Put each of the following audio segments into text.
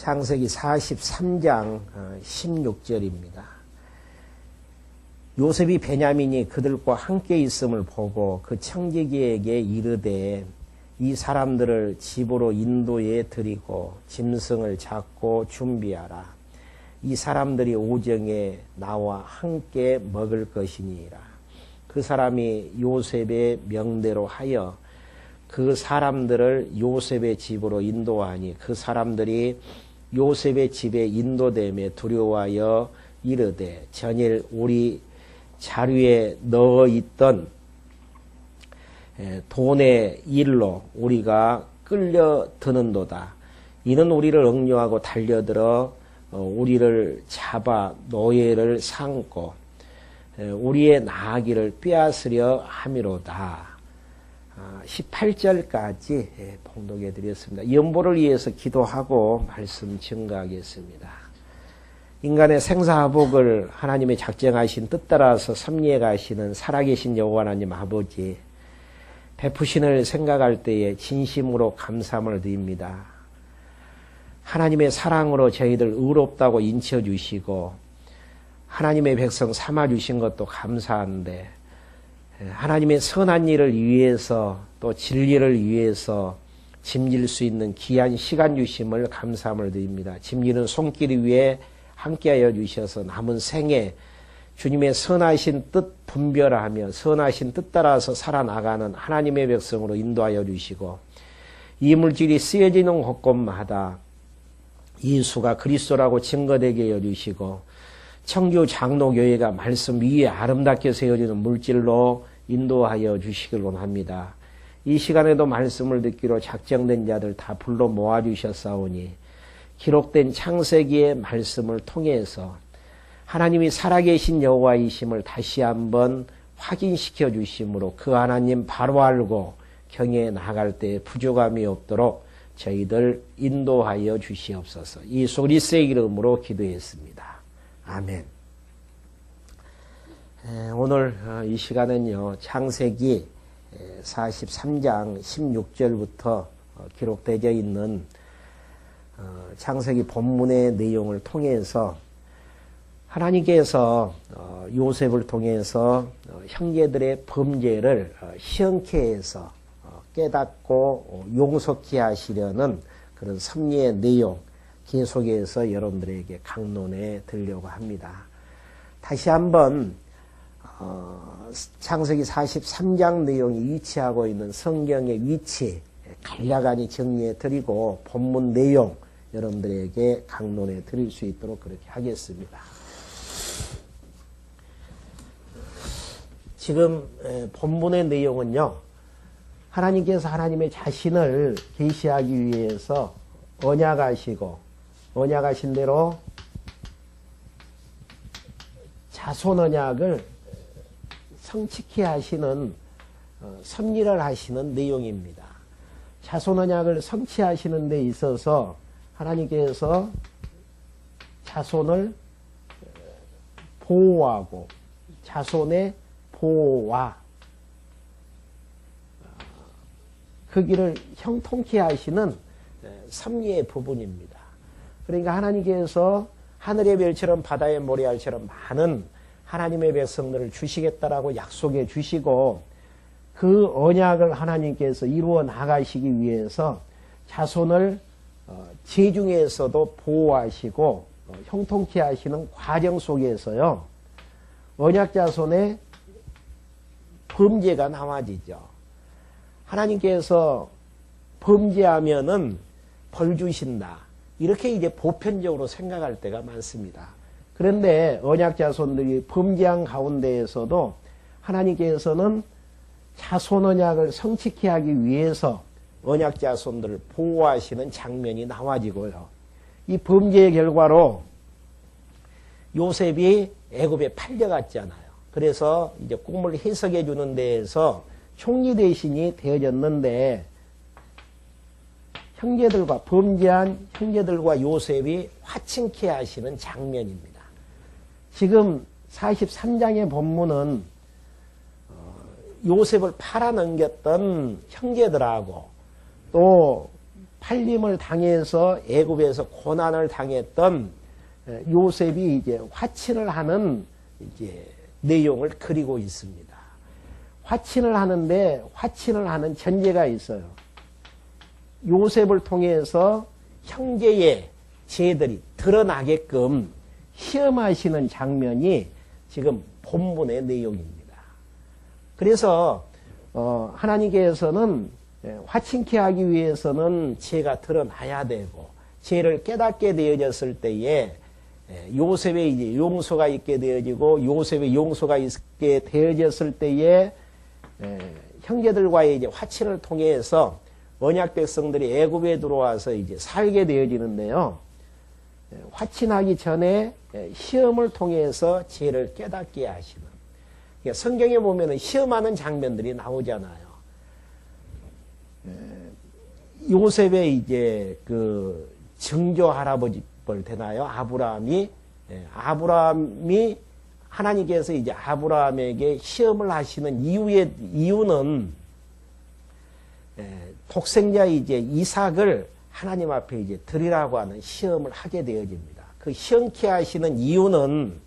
창세기 43장 16절입니다. 요셉이 베냐민이 그들과 함께 있음을 보고 그 청지기에게 이르되 이 사람들을 집으로 인도해 드리고 짐승을 잡고 준비하라. 이 사람들이 오정에 나와 함께 먹을 것이니라. 그 사람이 요셉의 명대로 하여 그 사람들을 요셉의 집으로 인도하니 그 사람들이 요셉의 집에 인도됨에 두려워하여 이르되 전일 우리 자루에 넣어 있던 돈의 일로 우리가 끌려드는도다. 이는 우리를 억류하고 달려들어 우리를 잡아 노예를 삼고 우리의 나귀를 빼앗으려 함이로다. 18절까지 봉독해 드렸습니다. 연보를 위해서 기도하고 말씀 증거하겠습니다. 인간의 생사화복을 하나님의 작정하신 뜻 따라서 섭리해 가시는 살아계신 여호와 하나님 아버지 베푸신을 생각할 때에 진심으로 감사함을 드립니다. 하나님의 사랑으로 저희들 의롭다고 인쳐주시고 하나님의 백성 삼아주신 것도 감사한데 하나님의 선한 일을 위해서 또 진리를 위해서 짐질 수 있는 귀한 시간 주심을 감사함을 드립니다. 짐지는 손길 위에 함께하여 주셔서 남은 생에 주님의 선하신 뜻 분별하며 선하신 뜻 따라서 살아나가는 하나님의 백성으로 인도하여 주시고 이물질이 쓰여지는 곳곳마다 예수가 그리스도라고 증거되게 해주시고 청교 장로교회가 말씀 위에 아름답게 세워지는 물질로 인도하여 주시길 원합니다. 이 시간에도 말씀을 듣기로 작정된 자들 다 불러 모아주셨사오니 기록된 창세기의 말씀을 통해서 하나님이 살아계신 여호와이심을 다시 한번 확인시켜 주심으로 그 하나님 바로 알고 경외에 나갈 때 부족함이 없도록 저희들 인도하여 주시옵소서. 예수 그리스도의 이름으로 기도했습니다. 아멘. 오늘 이 시간은요, 창세기 43장 16절부터 기록되어 있는 창세기 본문의 내용을 통해서 하나님께서 요셉을 통해서 형제들의 범죄를 시원케 해서 깨닫고 용서케 하시려는 그런 섭리의 내용 계속해서 여러분들에게 강론해 드리려고 합니다. 다시 한번 창세기 43장 내용이 위치하고 있는 성경의 위치 간략하게 정리해 드리고 본문 내용 여러분들에게 강론해 드릴 수 있도록 그렇게 하겠습니다. 지금 본문의 내용은요, 하나님께서 하나님의 자신을 계시하기 위해서 언약하시고 언약하신 대로 자손 언약을 성취케 하시는 섭리를 하시는 내용입니다. 자손 언약을 성취하시는 데 있어서 하나님께서 자손을 보호하고 자손의 보호와 그 길을 형통케 하시는 섭리의 부분입니다. 그러니까 하나님께서 하늘의 별처럼 바다의 모래알처럼 많은 하나님의 백성들을 주시겠다라고 약속해 주시고 그 언약을 하나님께서 이루어 나가시기 위해서 자손을 죄 중에서도 보호하시고 형통케 하시는 과정 속에서요, 언약 자손의 범죄가 나와지죠. 하나님께서 범죄하면은 벌 주신다. 이렇게 이제 보편적으로 생각할 때가 많습니다. 그런데 언약 자손들이 범죄한 가운데에서도 하나님께서는 자손 언약을 성취케 하기 위해서 언약 자손들을 보호하시는 장면이 나와지고요. 이 범죄의 결과로 요셉이 애굽에 팔려갔잖아요. 그래서 이제 꿈을 해석해 주는 데에서 총리 대신이 되어졌는데 형제들과 범죄한 형제들과 요셉이 화친케 하시는 장면입니다. 지금 43장의 본문은 요셉을 팔아넘겼던 형제들하고 또 팔림을 당해서 애굽에서 고난을 당했던 요셉이 이제 화친을 하는 이제 내용을 그리고 있습니다. 화친을 하는데 화친을 하는 전제가 있어요. 요셉을 통해서 형제의 죄들이 드러나게끔 시험하시는 장면이 지금 본문의 내용입니다. 그래서 하나님께서는 화친케 하기 위해서는 죄가 드러나야 되고 죄를 깨닫게 되어졌을 때에 요셉의 이제 용서가 있게 되어지고 요셉의 용서가 있게 되어졌을 때에 형제들과의 이제 화친을 통해서 언약 백성들이 애굽에 들어와서 이제 살게 되어지는데요. 화친하기 전에 시험을 통해서 죄를 깨닫게 하시는. 그러니까 성경에 보면은 시험하는 장면들이 나오잖아요. 요셉의 이제 그 증조 할아버지 뻘 되나요? 아브라함이 하나님께서 이제 아브라함에게 시험을 하시는 이유는 독생자 이제 이삭을 하나님 앞에 이제 드리라고 하는 시험을 하게 되어집니다. 그 시험케 하시는 이유는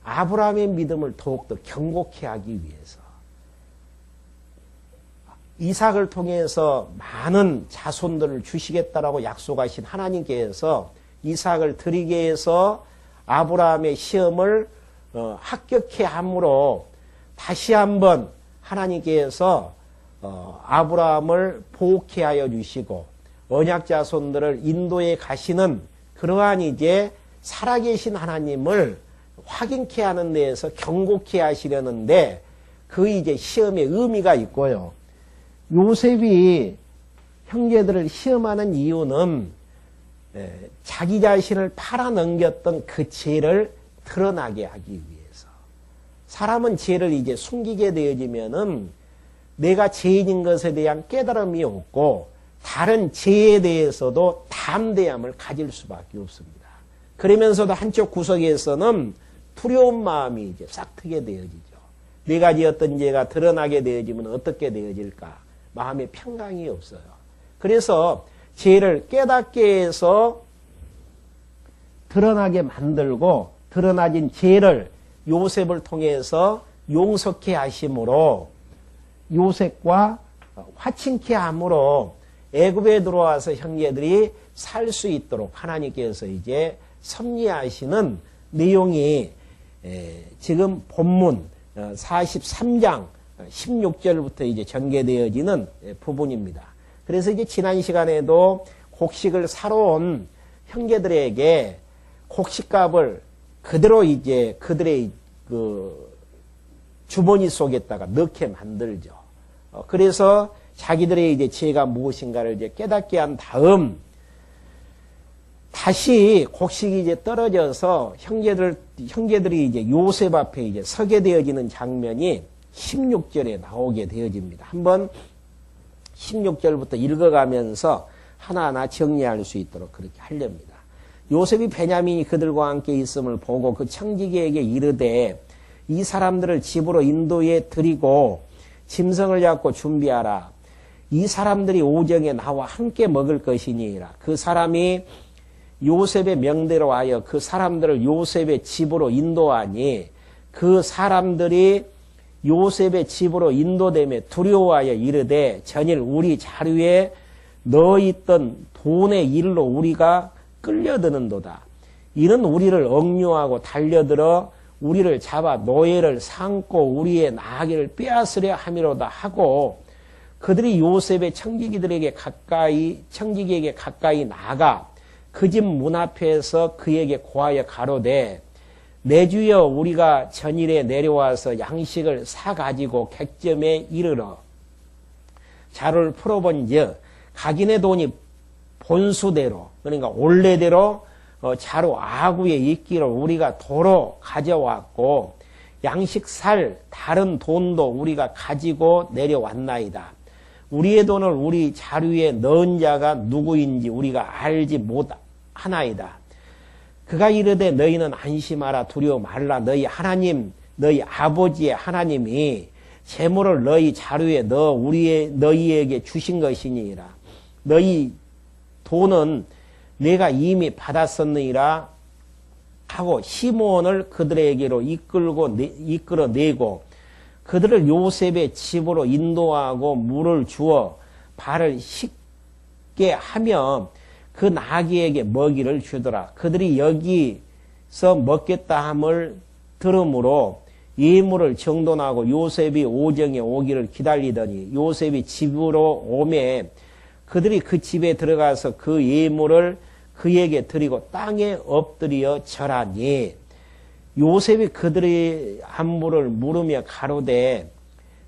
아브라함의 믿음을 더욱더 견고케 하기 위해서, 이삭을 통해서 많은 자손들을 주시겠다라고 약속하신 하나님께서 이삭을 드리게 해서 아브라함의 시험을 합격케 함으로 다시 한번 하나님께서 아브라함을 보호케 하여 주시고 언약 자손들을 인도에 가시는 그러한 이제 살아계신 하나님을 확인케 하는 데에서 경고케 하시려는데 그 이제 시험의 의미가 있고요. 요셉이 형제들을 시험하는 이유는 자기 자신을 팔아넘겼던 그 죄를 드러나게 하기 위해서. 사람은 죄를 이제 숨기게 되어지면은 내가 죄인인 것에 대한 깨달음이 없고 다른 죄에 대해서도 담대함을 가질 수밖에 없습니다. 그러면서도 한쪽 구석에서는 두려운 마음이 이제 싹트게 되어지죠. 내가 지었던 죄가 드러나게 되어지면 어떻게 되어질까? 마음에 평강이 없어요. 그래서 죄를 깨닫게 해서 드러나게 만들고 드러나진 죄를 요셉을 통해서 용서케 하심으로 요셉과 화친케 함으로 애굽에 들어와서 형제들이 살 수 있도록 하나님께서 이제 섭리하시는 내용이 지금 본문 43장 16절부터 이제 전개되어지는 부분입니다. 그래서 이제 지난 시간에도 곡식을 사러 온 형제들에게 곡식값을 그대로 이제 그들의 그 주머니 속에다가 넣게 만들죠. 그래서 자기들의 이제 죄가 무엇인가를 이제 깨닫게 한 다음 다시 곡식이 이제 떨어져서 형제들이 이제 요셉 앞에 이제 서게 되어지는 장면이 16절에 나오게 되어집니다. 한번 16절부터 읽어가면서 하나하나 정리할 수 있도록 그렇게 하렵니다. 요셉이 베냐민이 그들과 함께 있음을 보고 그 청지기에게 이르되 이 사람들을 집으로 인도에 드리고 짐승을 잡고 준비하라. 이 사람들이 오정에 나와 함께 먹을 것이니라. 그 사람이 요셉의 명대로 하여 그 사람들을 요셉의 집으로 인도하니 그 사람들이 요셉의 집으로 인도됨에 두려워하여 이르되 전일 우리 자루에 넣어있던 돈의 일로 우리가 끌려드는도다. 이는 우리를 억류하고 달려들어 우리를 잡아 노예를 삼고 우리의 나귀를 빼앗으려 함이로다 하고 그들이 요셉의 청지기에게 가까이 나가 그 집 문 앞에서 그에게 고하여 가로되 내 주여 우리가 전일에 내려와서 양식을 사가지고 객점에 이르러 자루를 풀어본즉 각인의 돈이 본수대로 그러니까 원래대로 자루 아구에 있기를 우리가 도로 가져왔고 양식 살 다른 돈도 우리가 가지고 내려왔나이다. 우리의 돈을 우리 자루에 넣은 자가 누구인지 우리가 알지 못하나이다. 그가 이르되 너희는 안심하라 두려워 말라. 너희 하나님 너희 아버지의 하나님이 재물을 너희 자루에 넣어 너희에게 주신 것이니라. 너희 돈은 내가 이미 받았었느니라 하고 시몬을 그들에게로 이끌어내고 그들을 요셉의 집으로 인도하고 물을 주어 발을 씻게 하며 그 나귀에게 먹이를 주더라. 그들이 여기서 먹겠다 함을 들으므로 예물을 정돈하고 요셉이 오정에 오기를 기다리더니 요셉이 집으로 오매 그들이 그 집에 들어가서 그 예물을 그에게 드리고 땅에 엎드려 절하니 요셉이 그들의 안부를 물으며 가로되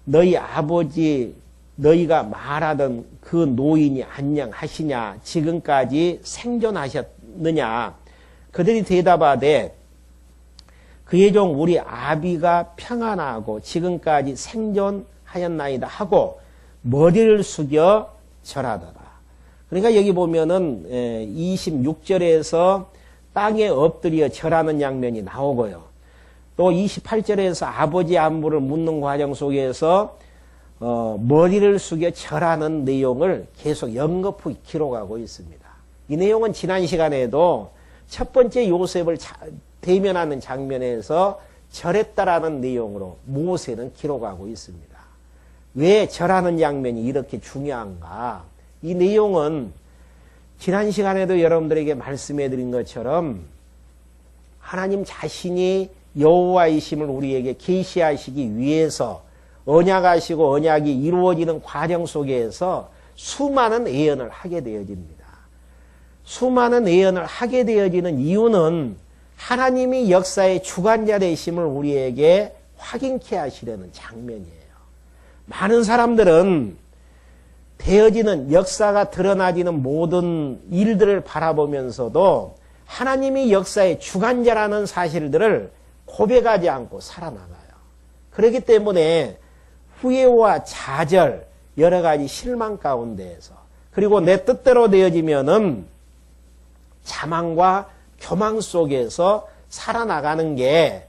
너희 아버지 너희가 말하던 그 노인이 안녕하시냐 지금까지 생존하셨느냐 그들이 대답하되 그의 종 우리 아비가 평안하고 지금까지 생존하였나이다 하고 머리를 숙여 절하더라. 그러니까 여기 보면은 26절에서 땅에 엎드려 절하는 장면이 나오고요. 또 28절에서 아버지 안부를 묻는 과정 속에서 머리를 숙여 절하는 내용을 계속 연거푸 기록하고 있습니다. 이 내용은 지난 시간에도 첫 번째 요셉을 대면하는 장면에서 절했다라는 내용으로 모세는 기록하고 있습니다. 왜 절하는 장면이 이렇게 중요한가? 이 내용은 지난 시간에도 여러분들에게 말씀해 드린 것처럼 하나님 자신이 여호와이심을 우리에게 계시하시기 위해서 언약하시고 언약이 이루어지는 과정 속에서 수많은 예언을 하게 되어집니다. 수많은 예언을 하게 되어지는 이유는 하나님이 역사의 주관자 되심을 우리에게 확인케 하시려는 장면이에요. 많은 사람들은 되어지는 역사가 드러나지는 모든 일들을 바라보면서도 하나님이 역사의 주관자라는 사실들을 고백하지 않고 살아나가요. 그렇기 때문에 후회와 좌절, 여러 가지 실망 가운데에서 그리고 내 뜻대로 되어지면은 자망과 교망 속에서 살아나가는 게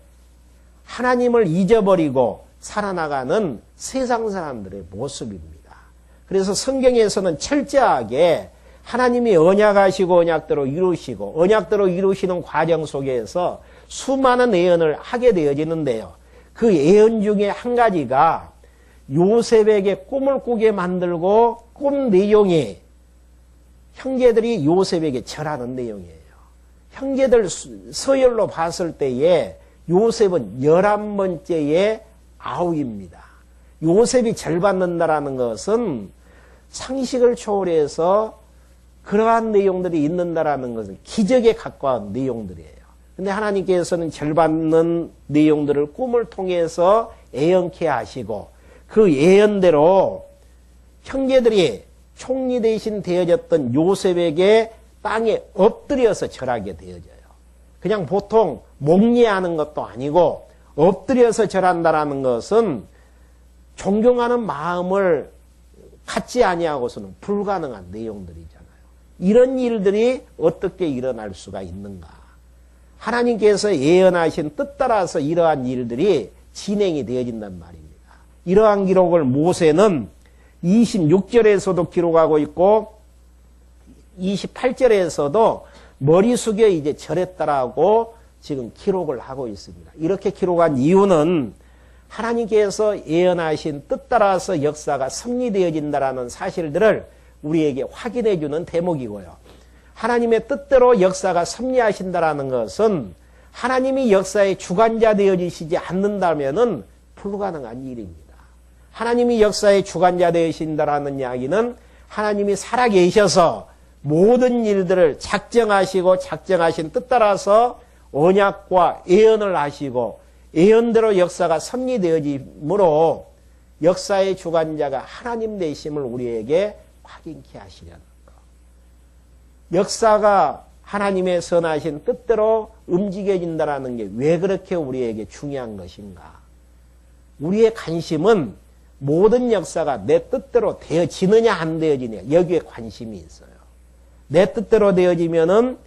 하나님을 잊어버리고 살아나가는 세상 사람들의 모습입니다. 그래서 성경에서는 철저하게 하나님이 언약하시고 언약대로 이루시고 언약대로 이루시는 과정 속에서 수많은 예언을 하게 되어지는데요. 그 예언 중에 한 가지가 요셉에게 꿈을 꾸게 만들고 꿈 내용이 형제들이 요셉에게 절하는 내용이에요. 형제들 서열로 봤을 때에 요셉은 11번째의 아우입니다. 요셉이 절받는다라는 것은 상식을 초월해서 그러한 내용들이 있는다라는 것은 기적에 가까운 내용들이에요. 근데 하나님께서는 절받는 내용들을 꿈을 통해서 예언케 하시고 그 예언대로 형제들이 총리 대신 되어졌던 요셉에게 땅에 엎드려서 절하게 되어져요. 그냥 보통 목례하는 것도 아니고 엎드려서 절한다라는 것은 존경하는 마음을 갖지 아니하고서는 불가능한 내용들이잖아요. 이런 일들이 어떻게 일어날 수가 있는가? 하나님께서 예언하신 뜻 따라서 이러한 일들이 진행이 되어진단 말입니다. 이러한 기록을 모세는 26절에서도 기록하고 있고 28절에서도 머리 숙여 이제 절했다라고 지금 기록을 하고 있습니다. 이렇게 기록한 이유는 하나님께서 예언하신 뜻 따라서 역사가 섭리되어진다라는 사실들을 우리에게 확인해 주는 대목이고요. 하나님의 뜻대로 역사가 섭리하신다라는 것은 하나님이 역사의 주관자 되어지시지 않는다면은 불가능한 일입니다. 하나님이 역사의 주관자 되어신다라는 이야기는 하나님이 살아계셔서 모든 일들을 작정하시고 작정하신 뜻 따라서 언약과 예언을 하시고 예언대로 역사가 섭리되어짐으로 역사의 주관자가 하나님 되심을 우리에게 확인케 하시려는 것. 역사가 하나님의 선하신 뜻대로 움직여진다는 게 왜 그렇게 우리에게 중요한 것인가? 우리의 관심은 모든 역사가 내 뜻대로 되어지느냐 안 되어지느냐 여기에 관심이 있어요. 내 뜻대로 되어지면은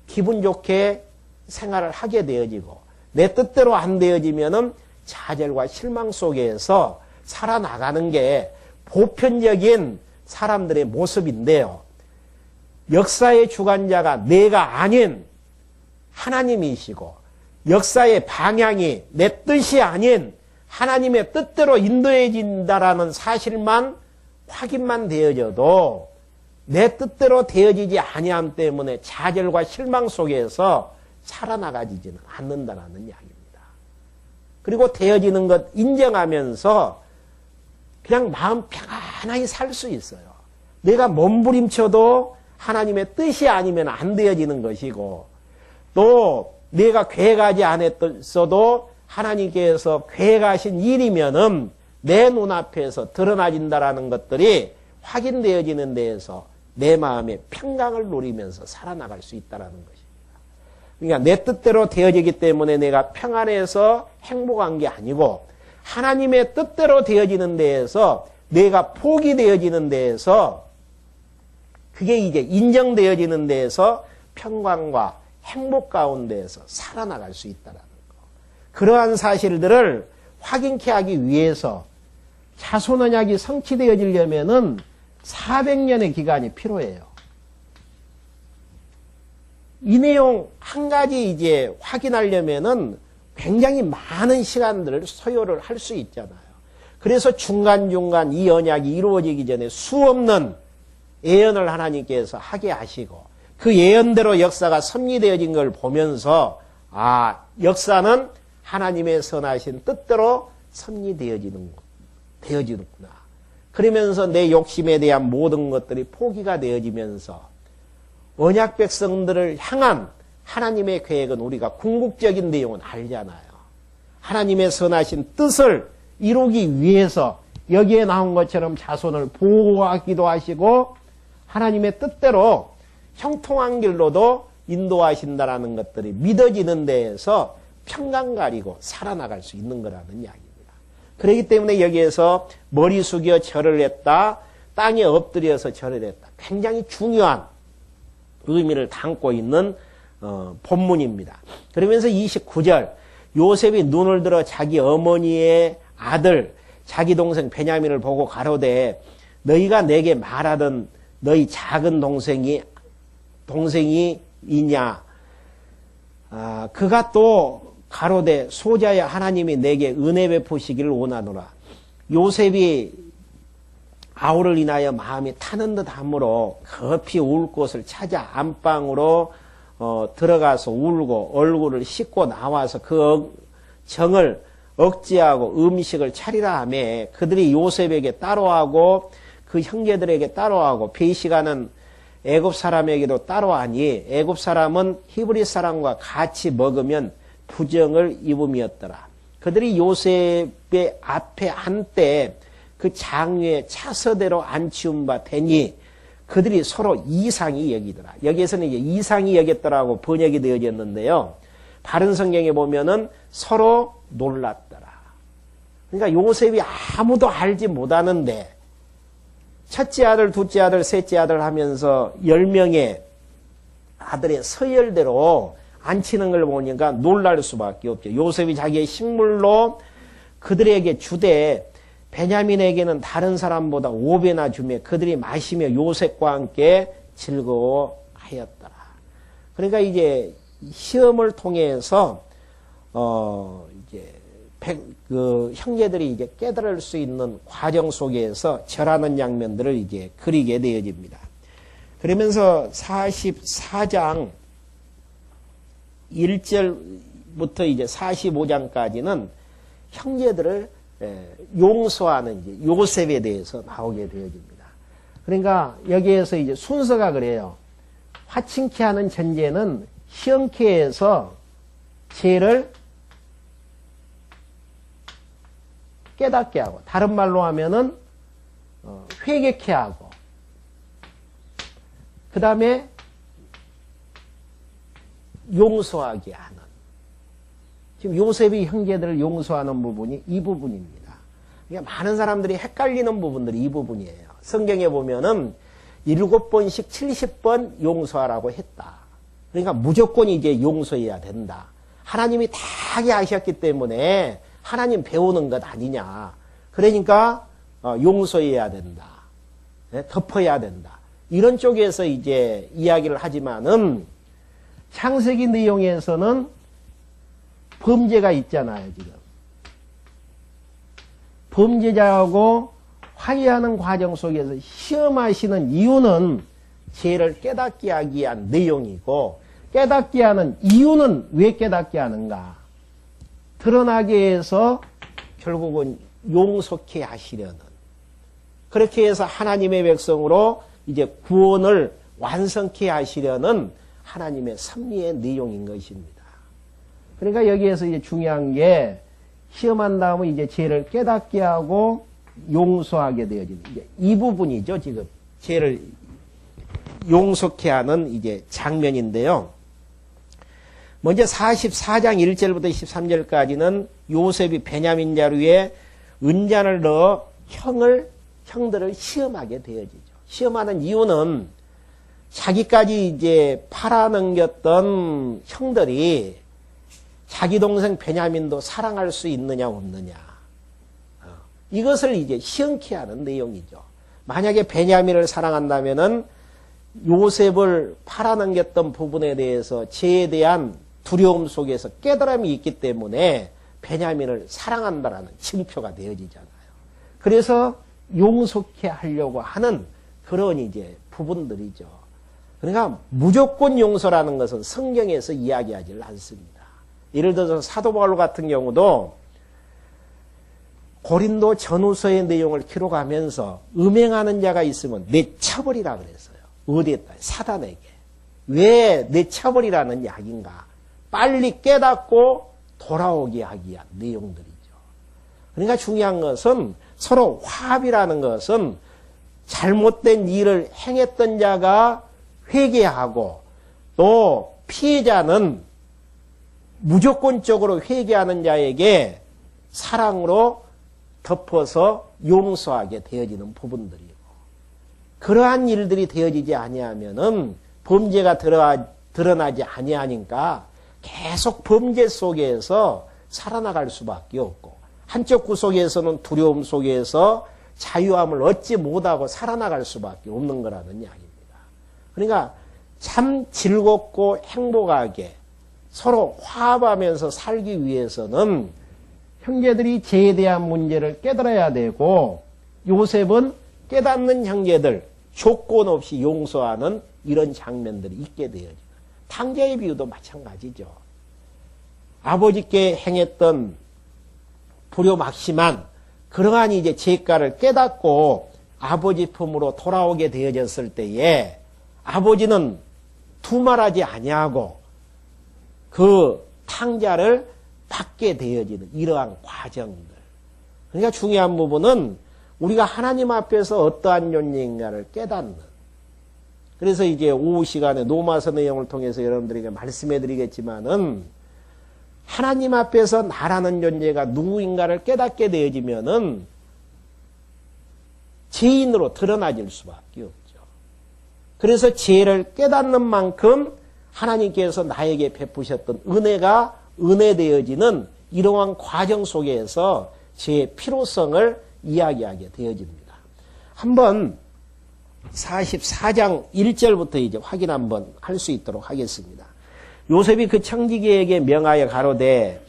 기분 좋게 생활을 하게 되어지고 내 뜻대로 안 되어지면은 좌절과 실망 속에서 살아나가는 게 보편적인 사람들의 모습인데요. 역사의 주관자가 내가 아닌 하나님이시고 역사의 방향이 내 뜻이 아닌 하나님의 뜻대로 인도해진다라는 사실만 확인만 되어져도 내 뜻대로 되어지지 아니함 때문에 좌절과 실망 속에서 살아나가지지는 않는다라는 이야기입니다. 그리고 되어지는 것 인정하면서 그냥 마음 평안하게 살 수 있어요. 내가 몸부림쳐도 하나님의 뜻이 아니면 안 되어지는 것이고 또 내가 계획하지 않았어도 하나님께서 계획하신 일이면은 내 눈앞에서 드러나진다라는 것들이 확인되어지는 데에서 내 마음의 평강을 누리면서 살아나갈 수 있다는 것입니다. 그러니까 내 뜻대로 되어지기 때문에 내가 평안해서 행복한 게 아니고 하나님의 뜻대로 되어지는 데에서 내가 복이 되어지는 데에서 그게 이제 인정되어지는 데에서 평강과 행복 가운데에서 살아나갈 수 있다는 거. 그러한 사실들을 확인케 하기 위해서 자손 언약이 성취되어지려면은 400년의 기간이 필요해요. 이 내용 한 가지 이제 확인하려면은 굉장히 많은 시간들을 소요를 할 수 있잖아요. 그래서 중간중간 이 언약이 이루어지기 전에 수없는 예언을 하나님께서 하게 하시고 그 예언대로 역사가 섭리되어진 걸 보면서 역사는 하나님의 선하신 뜻대로 섭리되어지는구나. 그러면서 내 욕심에 대한 모든 것들이 포기가 되어지면서 언약 백성들을 향한 하나님의 계획은 우리가 궁극적인 내용은 알잖아요. 하나님의 선하신 뜻을 이루기 위해서 여기에 나온 것처럼 자손을 보호하기도 하시고 하나님의 뜻대로 형통한 길로도 인도하신다라는 것들이 믿어지는 데에서 평강 가리고 살아나갈 수 있는 거라는 이야기입니다. 그렇기 때문에 여기에서 머리 숙여 절을 했다, 땅에 엎드려서 절을 했다. 굉장히 중요한 의미를 담고 있는 본문입니다. 그러면서 29절 요셉이 눈을 들어 자기 어머니의 아들 자기 동생 베냐민을 보고 가로되 너희가 내게 말하던 너희 작은 동생이 이냐 그가 또 가로되 소자야 하나님이 내게 은혜 베푸시기를 원하노라. 요셉이 아우를 인하여 마음이 타는 듯하므로 급히 울 곳을 찾아 안방으로 들어가서 울고 얼굴을 씻고 나와서 그 정을 억제하고 음식을 차리라 하매 그들이 요셉에게 따로하고 그 형제들에게 따로하고 배식하는 애굽 사람에게도 따로하니 애굽 사람은 히브리 사람과 같이 먹으면 부정을 입음이었더라. 그들이 요셉의 앞에 한때 그 장위에 차서대로 앉히운 바 되니 그들이 서로 이상히 여기더라. 여기에서는 이제 이상히 여겼더라고 번역이 되어졌는데요. 바른 성경에 보면은 서로 놀랐더라. 그러니까 요셉이 아무도 알지 못하는데 첫째 아들, 둘째 아들, 셋째 아들 하면서 10명의 아들의 서열대로 앉히는 걸 보니까 놀랄 수밖에 없죠. 요셉이 자기의 식물로 그들에게 주되 베냐민에게는 다른 사람보다 5배나 주며 그들이 마시며 요셉과 함께 즐거워하였더라. 그러니까 이제 시험을 통해서 이제 그 형제들이 이제 깨달을 수 있는 과정 속에서 절하는 장면들을 이제 그리게 되어집니다. 그러면서 44장 1절부터 이제 45장까지는 형제들을 용서하는 이제 요셉에 대해서 나오게 되어집니다. 그러니까 여기에서 이제 순서가 그래요. 화친케 하는 전제는 희영케 해서 죄를 깨닫게 하고, 다른 말로 하면은 회개케 하고, 그 다음에 용서하게 하는. 지금 요셉이 형제들을 용서하는 부분이 이 부분입니다. 그러니까 많은 사람들이 헷갈리는 부분들이 이 부분이에요. 성경에 보면은 7번씩 70번 용서하라고 했다. 그러니까 무조건 이제 용서해야 된다. 하나님이 다 하게 하셨기 때문에 하나님 배우는 것 아니냐. 그러니까 용서해야 된다. 덮어야 된다. 이런 쪽에서 이제 이야기를 하지만은 창세기 내용에서는 범죄가 있잖아요, 지금. 범죄자하고 화해하는 과정 속에서 시험하시는 이유는 죄를 깨닫게 하기 위한 내용이고, 깨닫게 하는 이유는 왜 깨닫게 하는가? 드러나게 해서 결국은 용서케 하시려는, 그렇게 해서 하나님의 백성으로 이제 구원을 완성케 하시려는 하나님의 섭리의 내용인 것입니다. 그러니까 여기에서 이제 중요한 게 시험한 다음에 이제 죄를 깨닫게 하고 용서하게 되어지는 이제 이 부분이죠. 지금 죄를 용서케 하는 이제 장면인데요. 먼저 44장 1절부터 13절까지는 요셉이 베냐민 자루에 은잔을 넣어 형들을 시험하게 되어지죠. 시험하는 이유는 자기까지 이제 팔아넘겼던 형들이 자기 동생 베냐민도 사랑할 수 있느냐 없느냐. 이것을 이제 시험케 하는 내용이죠. 만약에 베냐민을 사랑한다면은 요셉을 팔아넘겼던 부분에 대해서 죄에 대한 두려움 속에서 깨달음이 있기 때문에 베냐민을 사랑한다라는 증표가 되어지잖아요. 그래서 용서케 하려고 하는 그런 이제 부분들이죠. 그러니까 무조건 용서라는 것은 성경에서 이야기하지 않습니다. 예를 들어서 사도 바울 같은 경우도 고린도 전후서의 내용을 기록하면서 음행하는 자가 있으면 내쳐버리라 그랬어요. 어디에다? 사단에게. 왜 내쳐버리라는 이야기인가? 빨리 깨닫고 돌아오게 하기 위한 내용들이죠. 그러니까 중요한 것은 서로 화합이라는 것은 잘못된 일을 행했던 자가 회개하고 또 피해자는 무조건적으로 회개하는 자에게 사랑으로 덮어서 용서하게 되어지는 부분들이고, 그러한 일들이 되어지지 아니하면은 범죄가 드러나지 아니하니까 계속 범죄 속에서 살아나갈 수밖에 없고, 한쪽 구석에서는 두려움 속에서 자유함을 얻지 못하고 살아나갈 수밖에 없는 거라는 이야기입니다. 그러니까 참 즐겁고 행복하게 서로 화합하면서 살기 위해서는 형제들이 죄에 대한 문제를 깨달아야 되고, 요셉은 깨닫는 형제들 조건 없이 용서하는 이런 장면들이 있게 되어져요. 탕자의 비유도 마찬가지죠. 아버지께 행했던 불효막심한 그러한 이제 죄가를 깨닫고 아버지 품으로 돌아오게 되어졌을 때에 아버지는 두말하지 아니하고 그 탕자를 받게 되어지는 이러한 과정들. 그러니까 중요한 부분은 우리가 하나님 앞에서 어떠한 존재인가를 깨닫는. 그래서 이제 오후 시간에 노마서 내용을 통해서 여러분들에게 말씀해 드리겠지만은 하나님 앞에서 나라는 존재가 누구인가를 깨닫게 되어지면은 죄인으로 드러나질 수밖에 없죠. 그래서 죄를 깨닫는 만큼 하나님께서 나에게 베푸셨던 은혜가 은혜되어지는 이러한 과정 속에서 죄의 필요성을 이야기하게 되어집니다. 한번 44장 1절부터 이제 확인 한번 할 수 있도록 하겠습니다. 요셉이 그 청지기에게 명하여 가로되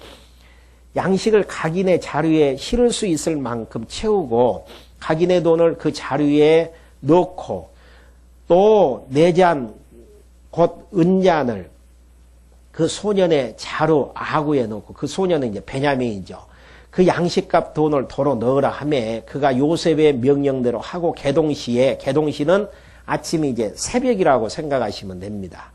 양식을 각인의 자루에 실을 수 있을 만큼 채우고 각인의 돈을 그 자루에 넣고 또 내잔 곧 은잔을 그 소년의 자루 아구에 넣고, 그 소년은 이제 베냐민이죠. 그 양식값 돈을 도로 넣으라 하매 그가 요셉의 명령대로 하고 개동시는 아침이 이제 새벽이라고 생각하시면 됩니다.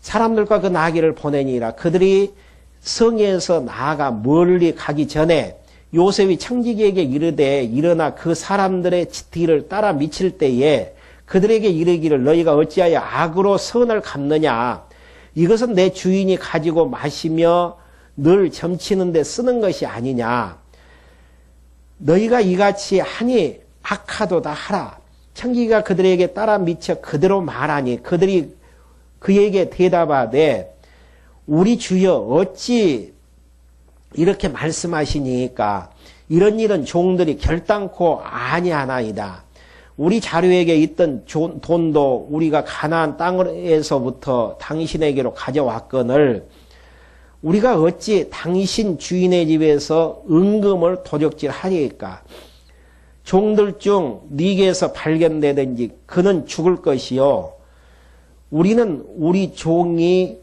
사람들과 그 나귀를 보내니라. 그들이 성에서 나아가 멀리 가기 전에 요셉이 청지기에게 이르되 일어나 그 사람들의 뒤를 따라 미칠 때에 그들에게 이르기를 너희가 어찌하여 악으로 선을 갚느냐. 이것은 내 주인이 가지고 마시며 늘 점치는 데 쓰는 것이 아니냐. 너희가 이같이 하니 악하도다 하라. 청지기가 그들에게 따라 미쳐 그대로 말하니 그들이 그에게 대답하되 우리 주여 어찌 이렇게 말씀하시니까 이런 일은 종들이 결단코 아니하나이다. 우리 자료에게 있던 돈도 우리가 가나안 땅에서부터 당신에게로 가져왔거늘 우리가 어찌 당신 주인의 집에서 은금을 도적질하리까? 종들 중 네게서 발견되든지 그는 죽을 것이요. 우리는 우리 종이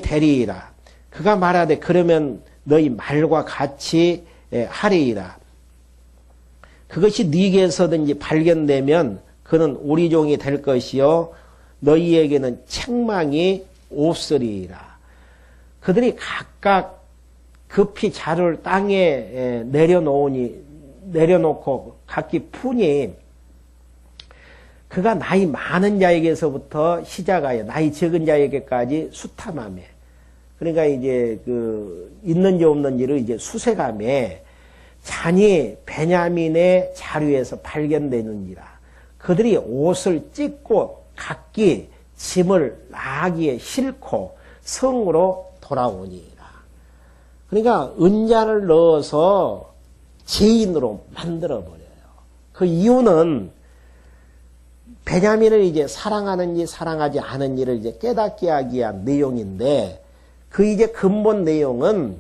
되리이라. 그가 말하되 그러면 너희 말과 같이 하리이라. 그것이 네게서든지 발견되면 그는 우리 종이 될 것이요. 너희에게는 책망이 없으리이라. 그들이 각각 급히 자루를 땅에 내려놓고 각기 푸니 그가 나이 많은 자에게서부터 시작하여 나이 적은 자에게까지 수탐하며 그러니까 이제 그 있는지 없는지를 이제 수색하며 잔이 베냐민의 자루에서 발견되는지라. 그들이 옷을 찢고 각기 짐을 나귀에 싣고 성으로 돌아오니라. 그러니까 은잔을 넣어서 죄인으로 만들어버려요. 그 이유는 베냐민을 이제 사랑하는지 사랑하지 않은지를 이제 깨닫게 하기 위한 내용인데 그 이제 근본 내용은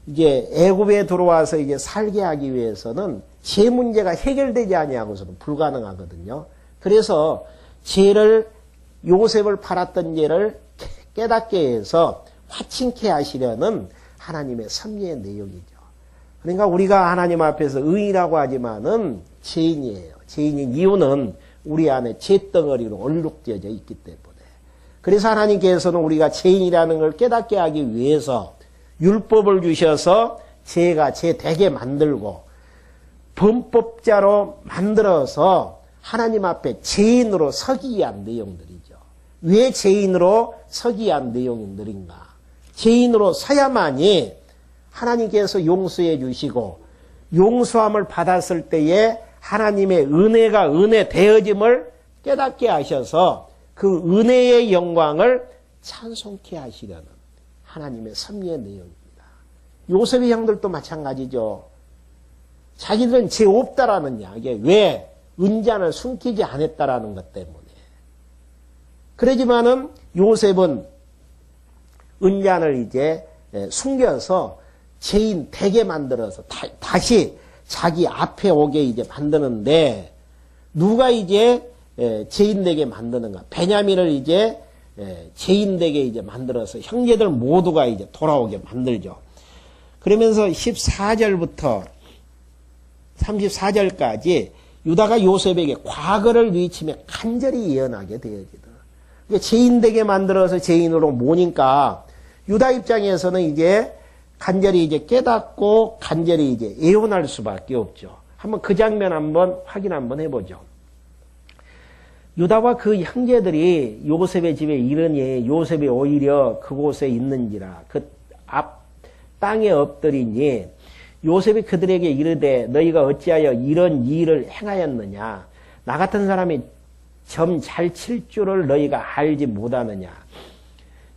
이제 애굽에 들어와서 이제 살게 하기 위해서는 죄 문제가 해결되지 아니하고서는 불가능하거든요. 그래서 죄를 요셉을 팔았던 죄를 깨닫게 해서 화친케 하시려는 하나님의 섭리의 내용이죠. 그러니까 우리가 하나님 앞에서 의인이라고 하지만은 죄인이에요. 죄인인 이유는 우리 안에 죄덩어리로 얼룩져져 있기 때문에. 그래서 하나님께서는 우리가 죄인이라는 걸 깨닫게 하기 위해서 율법을 주셔서 죄가 죄되게 만들고 범법자로 만들어서 하나님 앞에 죄인으로 서기 위한 내용들이죠. 왜 죄인으로 서기 위한 내용들인가? 죄인으로 서야만이 하나님께서 용서해 주시고 용서함을 받았을 때에 하나님의 은혜가 은혜 되어짐을 깨닫게 하셔서 그 은혜의 영광을 찬송케 하시려는 하나님의 섭리의 내용입니다. 요셉의 형들도 마찬가지죠. 자기들은 죄 없다라는 이야기. 왜? 은잔을 숨기지 않았다라는 것 때문에. 그러지만은 요셉은 은잔을 이제 숨겨서 죄인 되게 만들어서 다시 자기 앞에 오게 이제 만드는데 누가 이제 죄인 되게 만드는가? 베냐민을 이제 죄인 되게 이제 만들어서 형제들 모두가 이제 돌아오게 만들죠. 그러면서 14절부터 34절까지 유다가 요셉에게 과거를 위치며 간절히 예언하게 되어지더라. 그러니까 죄인 되게 만들어서 죄인으로 모니까 유다 입장에서는 이제 간절히 이제 깨닫고 간절히 이제 애원할 수밖에 없죠. 한번 그 장면 한번 확인 한번 해보죠. 유다와 그 형제들이 요셉의 집에 이르니 요셉이 오히려 그곳에 있는지라 그 앞 땅에 엎드리니 요셉이 그들에게 이르되 너희가 어찌하여 이런 일을 행하였느냐 나 같은 사람이 점 잘 칠 줄을 너희가 알지 못하느냐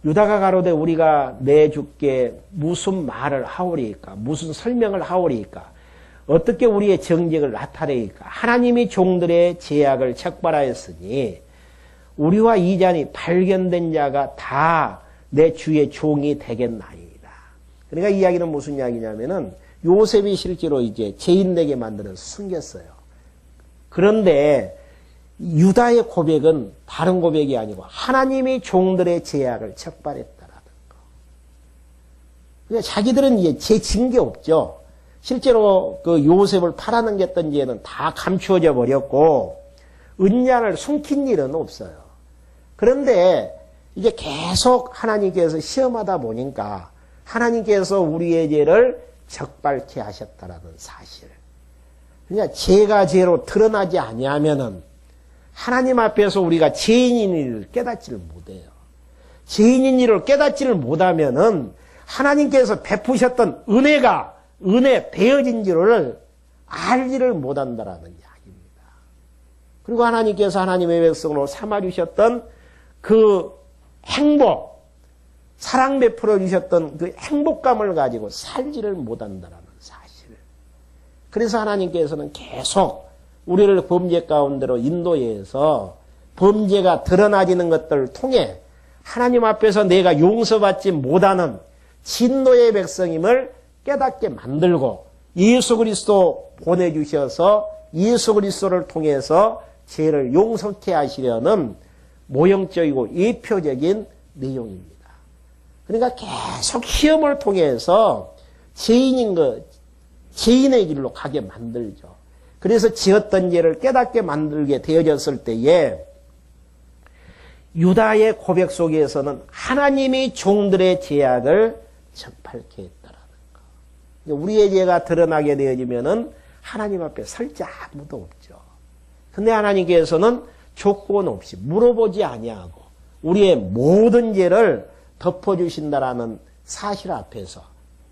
유다가 가로되 우리가 내 주께 무슨 말을 하오리까 무슨 설명을 하오리까 어떻게 우리의 정직을 나타내니까 하나님이 종들의 죄악을 책발하였으니 우리와 이 잔이 발견된 자가 다 내 주의 종이 되겠나이다. 그러니까 이 이야기는 무슨 이야기냐면은 요셉이 실제로 이제 죄인되게 만들어서 숨겼어요. 그런데 유다의 고백은 다른 고백이 아니고 하나님이 종들의 죄악을 책발했다라는 거. 그러니까 자기들은 이제 죄 진 게 없죠. 실제로 그 요셉을 팔아넘겼던 죄는 다 감추어져 버렸고 은잔을 숨긴 일은 없어요. 그런데 이제 계속 하나님께서 시험하다 보니까 하나님께서 우리의 죄를 적발케 하셨다라는 사실. 그러니까 죄가 죄로 드러나지 아니하면은 하나님 앞에서 우리가 죄인인 일을 깨닫지를 못해요. 죄인인 일을 깨닫지를 못하면은 하나님께서 베푸셨던 은혜가 은혜 되어진 줄을 알지를 못한다라는 이야기입니다. 그리고 하나님께서 하나님의 백성으로 삼아주셨던 그 행복, 사랑 베풀어 주셨던 그 행복감을 가지고 살지를 못한다라는 사실. 그래서 하나님께서는 계속 우리를 범죄 가운데로 인도해서 범죄가 드러나지는 것들을 통해 하나님 앞에서 내가 용서받지 못하는 진노의 백성임을 깨닫게 만들고 예수 그리스도 보내주셔서 예수 그리스도를 통해서 죄를 용서케 하시려는 모형적이고 예표적인 내용입니다. 그러니까 계속 시험을 통해서 죄인의 길로 가게 만들죠. 그래서 지었던 죄를 깨닫게 만들게 되어졌을 때에 유다의 고백 속에서는 하나님이 종들의 죄악을 전팔케 했다라는 거. 우리의 죄가 드러나게 되어지면은 하나님 앞에 설 자 아무도 없죠. 근데 하나님께서는 조건 없이 물어보지 아니하고 우리의 모든 죄를 덮어주신다라는 사실 앞에서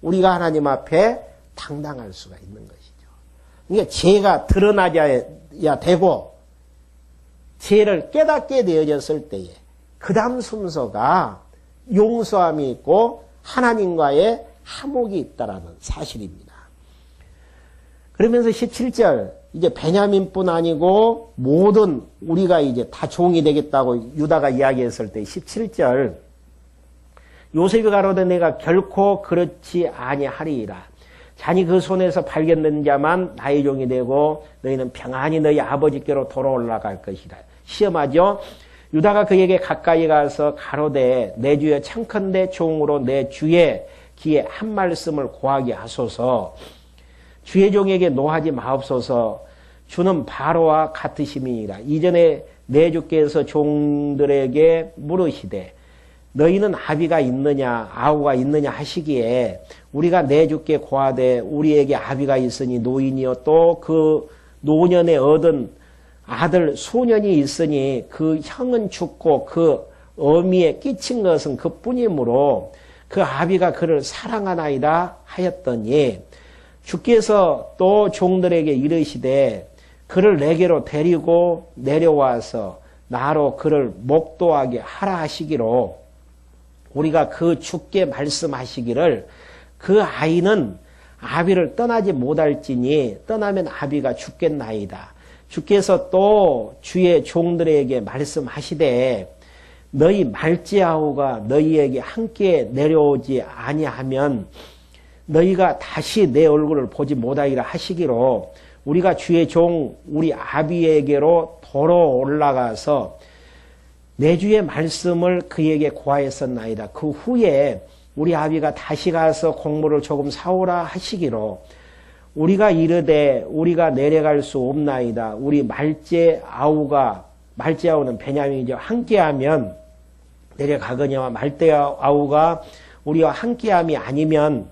우리가 하나님 앞에 당당할 수가 있는 것이죠. 그러니까 죄가 드러나야 되고 죄를 깨닫게 되어졌을 때에 그 다음 순서가 용서함이 있고 하나님과의 화목이 있다라는 사실입니다. 그러면서 17절 이제 베냐민뿐 아니고 모든 우리가 이제 다 종이 되겠다고 유다가 이야기했을 때 17절 요셉이 가로되 내가 결코 그렇지 아니하리이다. 자니 그 손에서 발견된 자만 나의 종이 되고 너희는 평안히 너희 아버지께로 돌아올라갈 것이다. 시험하죠. 유다가 그에게 가까이 가서 가로되 내 주여 청컨대 종으로 내 주의 귀에 한 말씀을 고하게 하소서. 주의 종에게 노하지 마옵소서. 주는 바로와 같으심이니라. 이전에 내 주께서 종들에게 물으시되 너희는 아비가 있느냐 아우가 있느냐 하시기에 우리가 내 주께 고하되 우리에게 아비가 있으니 노인이요 또 그 노년에 얻은 아들 소년이 있으니 그 형은 죽고 그 어미에 끼친 것은 그뿐이므로 그 아비가 그를 사랑하나이다 하였더니 주께서 또 종들에게 이르시되 그를 내게로 데리고 내려와서 나로 그를 목도하게 하라 하시기로 우리가 그 주께 말씀하시기를 그 아이는 아비를 떠나지 못할지니 떠나면 아비가 죽겠나이다. 주께서 또 주의 종들에게 말씀하시되 너희 말지아우가 너희에게 함께 내려오지 아니하면 너희가 다시 내 얼굴을 보지 못하리라 하시기로 우리가 주의 종 우리 아비에게로 도로 올라가서 내 주의 말씀을 그에게 고하였었나이다. 그 후에 우리 아비가 다시 가서 곡물을 조금 사오라 하시기로 우리가 이르되 우리가 내려갈 수 없나이다. 우리 말제아우는 베냐민이죠. 함께하면 내려가거니와 말대아우가 우리와 함께함이 아니면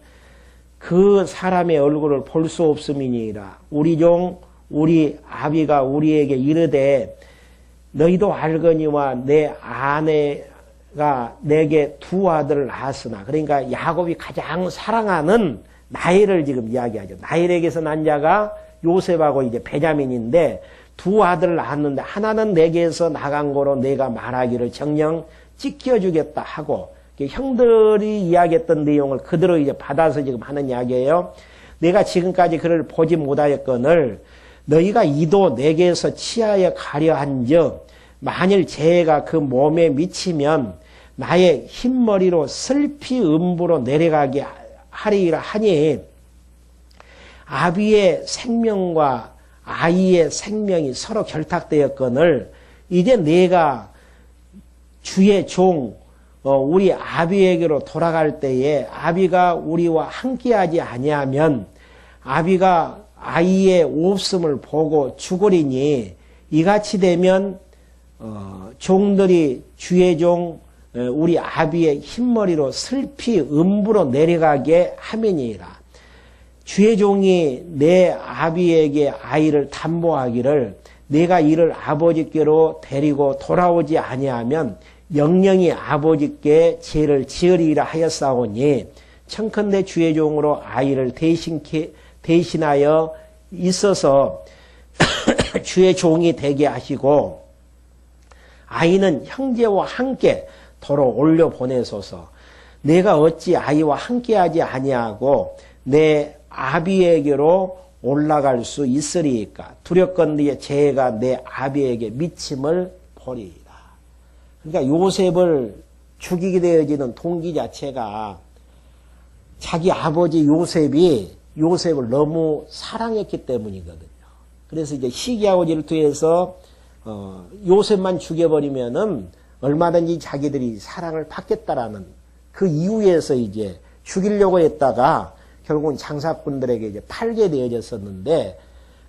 그 사람의 얼굴을 볼 수 없음이니라. 우리 종 우리 아비가 우리에게 이르되 너희도 알거니와 내 아내가 내게 두 아들을 낳았으나 그러니까 야곱이 가장 사랑하는 나엘을 지금 이야기하죠. 나엘에게서 난 자가 요셉하고 이제 베냐민인데 두 아들을 낳았는데 하나는 내게서 나간 거로 내가 말하기를 정녕 찢겨주겠다 하고 형들이 이야기했던 내용을 그대로 이제 받아서 지금 하는 이야기예요. 내가 지금까지 그를 보지 못하였거늘 너희가 이도 내게서 치하여 가려 한즉 만일 재해가 그 몸에 미치면 나의 흰머리로 슬피 음부로 내려가게 하리라 하니 아비의 생명과 아이의 생명이 서로 결탁되었거늘 이제 내가 주의 종 우리 아비에게로 돌아갈 때에 아비가 우리와 함께하지 아니하면 아비가 아이의 없음을 보고 죽으리니 이같이 되면 종들이 주의 종 우리 아비의 흰머리로 슬피 음부로 내려가게 하매니라. 주의 종이 내 아비에게 아이를 담보하기를 내가 이를 아버지께로 데리고 돌아오지 아니하면 영영이 아버지께 죄를 지으리라 하였사오니 청컨대 주의 종으로 아이를 대신하여 있어서 주의 종이 되게 하시고 아이는 형제와 함께 도로 올려 보내소서. 내가 어찌 아이와 함께하지 아니하고 내 아비에게로 올라갈 수 있으리이까 두렵건대 죄가 내 아비에게 미침을 보리이다. 그러니까 요셉을 죽이게 되어지는 동기 자체가 자기 아버지 요셉이 요셉을 너무 사랑했기 때문이거든요. 그래서 이제 시기하고 질투해서 요셉만 죽여버리면은 얼마든지 자기들이 사랑을 받겠다라는 그 이유에서 이제 죽이려고 했다가 결국은 장사꾼들에게 이제 팔게 되어졌었는데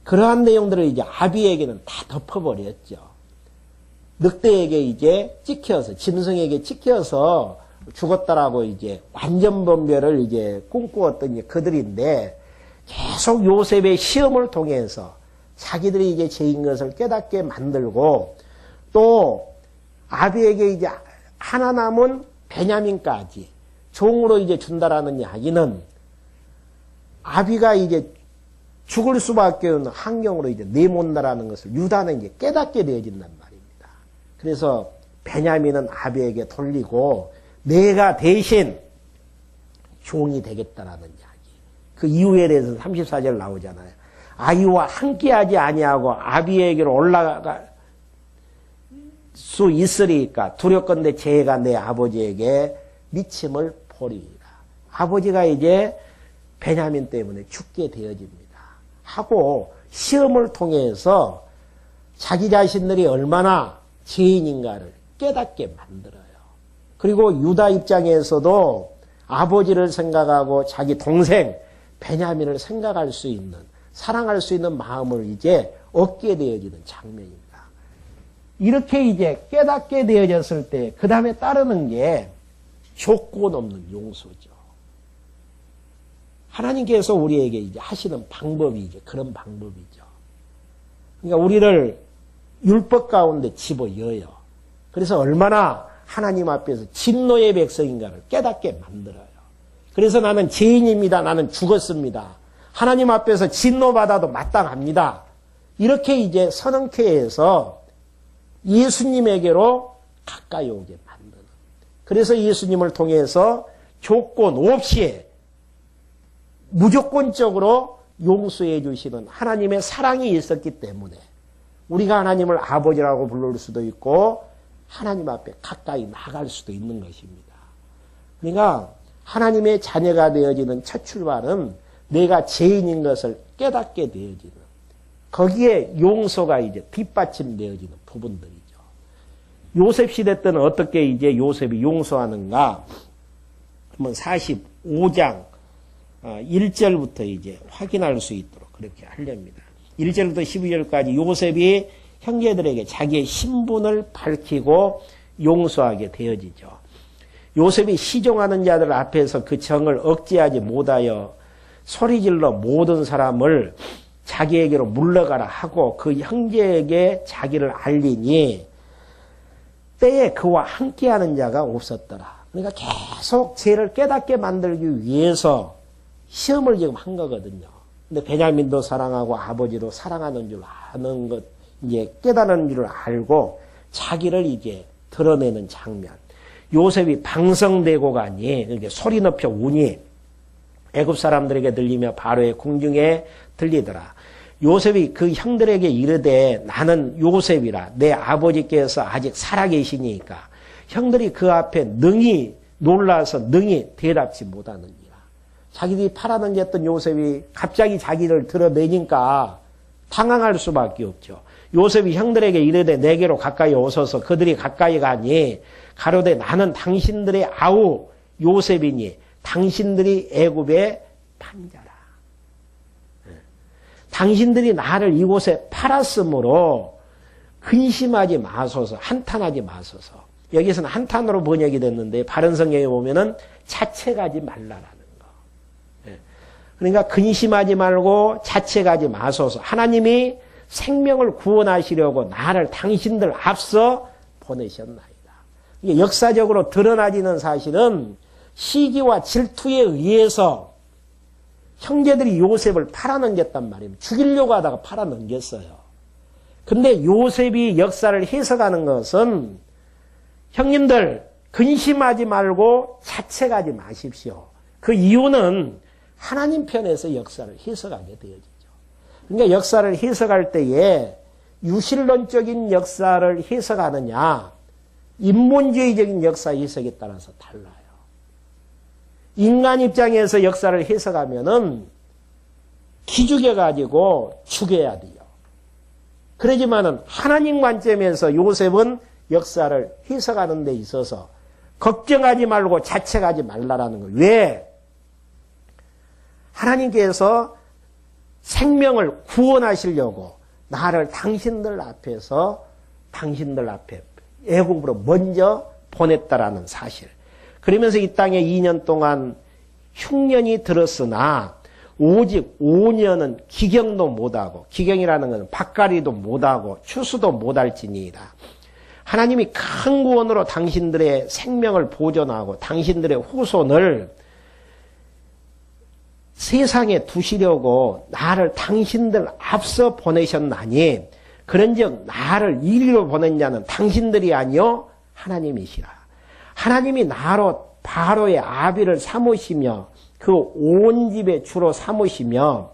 그러한 내용들을 이제 아비에게는 다 덮어버렸죠. 늑대에게 이제 찍혀서 짐승에게 찍혀서 죽었다라고 이제 완전범죄를 이제 꿈꾸었던 그들인데 계속 요셉의 시험을 통해서 자기들이 이제 죄인 것을 깨닫게 만들고 또 아비에게 이제 하나 남은 베냐민까지 종으로 이제 준다라는 이야기는 아비가 이제 죽을 수밖에 없는 환경으로 이제 내몬다라는 것을 유다는 이제 깨닫게 되어진단 말입니다. 그래서 베냐민은 아비에게 돌리고 내가 대신 종이 되겠다라는 이야기. 그 이유에 대해서 34절 나오잖아요. 아이와 함께하지 아니하고 아비에게로 올라갈 수 있으리까 두렵건대 죄가 내 아버지에게 미침을 보리이다. 아버지가 이제 베냐민 때문에 죽게 되어집니다. 하고 시험을 통해서 자기 자신들이 얼마나 죄인인가를 깨닫게 만들어요. 그리고 유다 입장에서도 아버지를 생각하고 자기 동생 베냐민을 생각할 수 있는 사랑할 수 있는 마음을 이제 얻게 되어지는 장면입니다. 이렇게 이제 깨닫게 되어졌을 때 그 다음에 따르는 게 조건 없는 용서죠. 하나님께서 우리에게 이제 하시는 방법이 이제 그런 방법이죠. 그러니까 우리를 율법 가운데 집어여요. 그래서 얼마나 하나님 앞에서 진노의 백성인가를 깨닫게 만들어요. 그래서 나는 죄인입니다. 나는 죽었습니다. 하나님 앞에서 진노받아도 마땅합니다. 이렇게 이제 선언케 해서 예수님에게로 가까이 오게 만드는. 그래서 예수님을 통해서 조건 없이 무조건적으로 용서해 주시는 하나님의 사랑이 있었기 때문에 우리가 하나님을 아버지라고 부를 수도 있고 하나님 앞에 가까이 나갈 수도 있는 것입니다. 그러니까 하나님의 자녀가 되어지는 첫 출발은 내가 죄인인 것을 깨닫게 되어지는 거기에 용서가 이제 뒷받침되어지는 부분들이죠. 요셉 시대 때는 어떻게 이제 요셉이 용서하는가? 한번 45장 1절부터 이제 확인할 수 있도록 그렇게 하렵니다. 1절부터 12절까지 요셉이 형제들에게 자기의 신분을 밝히고 용서하게 되어지죠. 요셉이 시종하는 자들 앞에서 그 정을 억제하지 못하여 소리질러 모든 사람을 자기에게로 물러가라 하고 그 형제에게 자기를 알리니 때에 그와 함께하는 자가 없었더라. 그러니까 계속 죄를 깨닫게 만들기 위해서 시험을 지금 한 거거든요. 근데 베냐민도 사랑하고 아버지도 사랑하는 줄 아는 것, 이제 깨달은 줄 알고 자기를 이제 드러내는 장면. 요셉이 방성되고 가니, 이렇게 소리 높여 우니 애굽 사람들에게 들리며 바로의 궁중에 들리더라. 요셉이 그 형들에게 이르되 나는 요셉이라 내 아버지께서 아직 살아계시니까 형들이 그 앞에 능히 놀라서 능히 대답지 못하느니라. 자기들이 팔아넘겼던 요셉이 갑자기 자기를 드러내니까 당황할 수밖에 없죠. 요셉이 형들에게 이르되 내게로 가까이 오소서. 그들이 가까이 가니 가로되 나는 당신들의 아우 요셉이니 당신들이 애굽의 판자라. 당신들이 나를 이곳에 팔았으므로 근심하지 마소서. 한탄하지 마소서. 여기서는 한탄으로 번역이 됐는데 바른 성경에 보면은 자책하지 말라라는 거. 그러니까 근심하지 말고 자책하지 마소서. 하나님이 생명을 구원하시려고 나를 당신들 앞서 보내셨나이다. 이게 역사적으로 드러나지는 사실은 시기와 질투에 의해서 형제들이 요셉을 팔아넘겼단 말입니다. 죽이려고 하다가 팔아넘겼어요. 근데 요셉이 역사를 해석하는 것은 형님들 근심하지 말고 자책하지 마십시오. 그 이유는 하나님 편에서 역사를 해석하게 되어지죠. 그러니까 역사를 해석할 때에 유실론적인 역사를 해석하느냐, 인본주의적인 역사 해석에 따라서 달라요. 인간 입장에서 역사를 해석하면은 기죽여가지고 죽여야 돼요. 그러지만은 하나님 관점에서 요셉은 역사를 해석하는 데 있어서 걱정하지 말고 자책하지 말라라는 거예요. 왜? 하나님께서 생명을 구원하시려고 나를 당신들 앞에 애국으로 먼저 보냈다라는 사실. 그러면서 이 땅에 2년 동안 흉년이 들었으나 오직 5년은 기경도 못하고, 기경이라는 것은 밭갈이도 못하고 추수도 못할지니이다. 하나님이 큰 구원으로 당신들의 생명을 보존하고 당신들의 후손을 세상에 두시려고 나를 당신들 앞서 보내셨나니, 그런즉 나를 이리로 보낸 자는 당신들이 아니요 하나님이시라. 하나님이 나로 바로의 아비를 삼으시며 그 온 집의 주로 삼으시며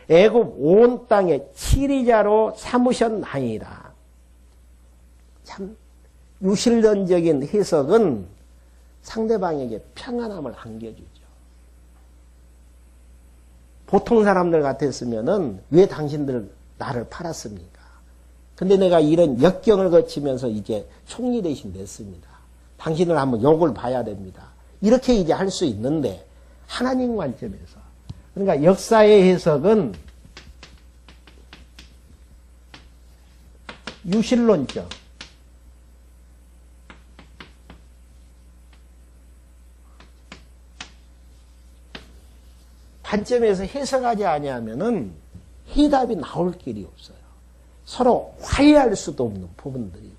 애굽 온 땅의 치리자로 삼으셨나이다. 참 유실론적인 해석은 상대방에게 평안함을 안겨주죠. 보통 사람들 같았으면은 왜 당신들 나를 팔았습니까? 근데 내가 이런 역경을 거치면서 이제 총리 대신 됐습니다. 당신을 한번 욕을 봐야 됩니다. 이렇게 이제 할 수 있는데, 하나님 관점에서. 그러니까 역사의 해석은 유실론적. 관점에서 해석하지 아니하면은 해답이 나올 길이 없어요. 서로 화해할 수도 없는 부분들이고.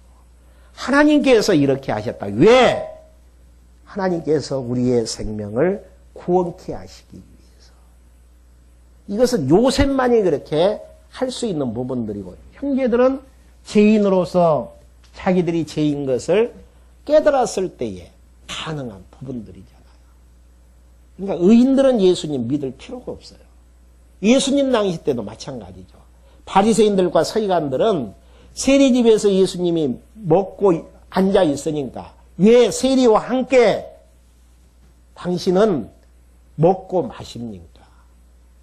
하나님께서 이렇게 하셨다. 왜? 하나님께서 우리의 생명을 구원케 하시기 위해서. 이것은 요셉만이 그렇게 할 수 있는 부분들이고, 형제들은 죄인으로서 자기들이 죄인 것을 깨달았을 때에 가능한 부분들이잖아요. 그러니까 의인들은 예수님 믿을 필요가 없어요. 예수님 당시 때도 마찬가지죠. 바리새인들과 서기관들은 세리집에서 예수님이 먹고 앉아 있으니까 왜 세리와 함께 당신은 먹고 마십니까?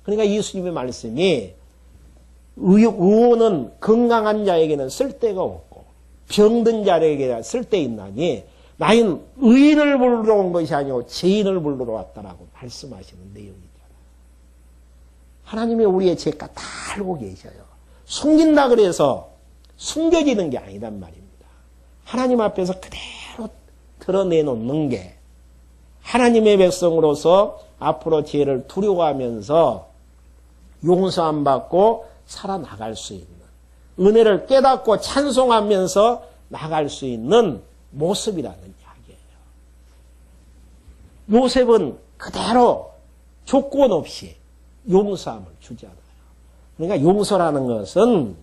그러니까 예수님의 말씀이 의원은 건강한 자에게는 쓸데가 없고 병든 자에게 쓸데 있나니 나는 의인을 부르러 온 것이 아니고 죄인을 부르러 왔다라고 말씀하시는 내용이잖아요. 하나님이 우리의 죄가 다 알고 계셔요. 숨긴다 그래서 숨겨지는 게 아니란 말입니다. 하나님 앞에서 그대로 드러내놓는 게 하나님의 백성으로서 앞으로 죄를 두려워하면서 용서 안 받고 살아나갈 수 있는, 은혜를 깨닫고 찬송하면서 나갈 수 있는 모습이라는 이야기예요. 요셉은 그대로 조건 없이 용서함을 주잖아요. 그러니까 용서라는 것은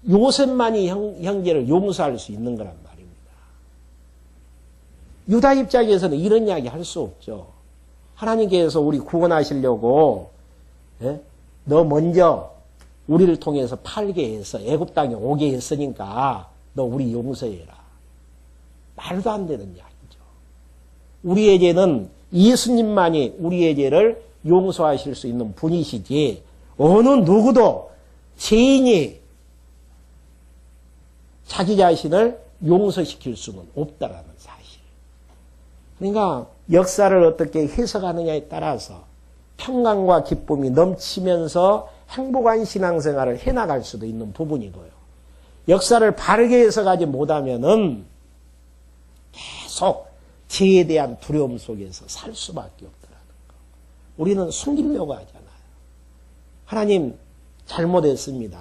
요셉만이 형제를 용서할 수 있는 거란 말입니다. 유다 입장에서는 이런 이야기 할 수 없죠. 하나님께서 우리 구원하시려고 너 먼저 우리를 통해서 팔게 해서 애굽 땅에 오게 했으니까 너 우리 용서해라. 말도 안 되는 이야기죠. 우리의 죄는 예수님만이 우리의 죄를 용서하실 수 있는 분이시지 어느 누구도 죄인이 자기 자신을 용서시킬 수는 없다라는 사실. 그러니까 역사를 어떻게 해석하느냐에 따라서 평강과 기쁨이 넘치면서 행복한 신앙생활을 해나갈 수도 있는 부분이고요. 역사를 바르게 해석하지 못하면은 계속 죄에 대한 두려움 속에서 살 수밖에 없더라는 거. 우리는 숨기려고 하잖아요. 하나님 잘못했습니다.